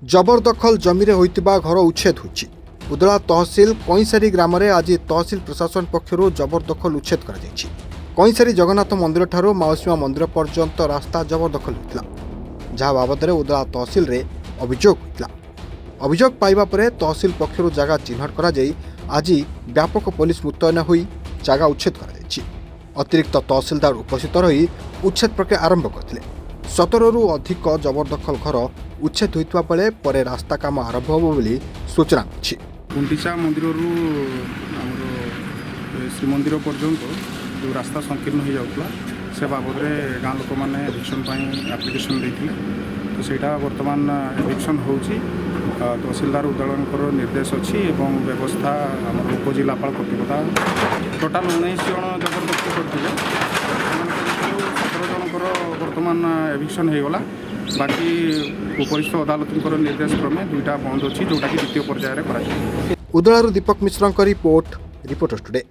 जबरदखल जमीरे होइतिबा घर उच्छेद होइछि। उदला तहसिल कईसारी ग्राम में आज तहसिल प्रशासन पक्षर जबरदखल उच्छेद कर कईसारी जगन्नाथ मंदिर ठारू माउसीमा मंदिर पर्यंत रास्ता जबरदखल होता जहाँ बाबद उदला तहसिल रे अभियोग होता। अभियोग पाइबा परे तहसिल पक्षर जगह चिन्हट कर आज व्यापक पुलिस मुतयन हो जगह उच्छेद कर अतिरिक्त तहसिलदार उपस्थित रही उच्छेद प्रक्रिया आरंभ करते। 17 अधिक जबरदखल घर उच्छेद होता बेले परे रास्ता काम आरंभ हो बोली सूचना अच्छी। गुंडीचा मंदिर श्रीमंदिर पर्यंत जो रास्ता संकीर्ण हो जाता से बाबद गाँ लोक मैंने एविक्शन एप्लिकेशन देते तो सहीटा बर्तमान एविक्शन हो तहसिलदार उदलांकर निर्देश अच्छी एवं व्यवस्था आम उपजिलापाल कर्तृपता टोटाल 19 जन जबरदस्ती करते 17 जनकर बर्तमान एविक्शन हो गला। बाकी उपरिस्थ अदालत निर्देश क्रमे 2टा बंद अच्छी जोटा कि द्वितीय पर्यायर। उदलारू दीपक मिश्र रिपोर्ट रिपोर्टर्स टुडे।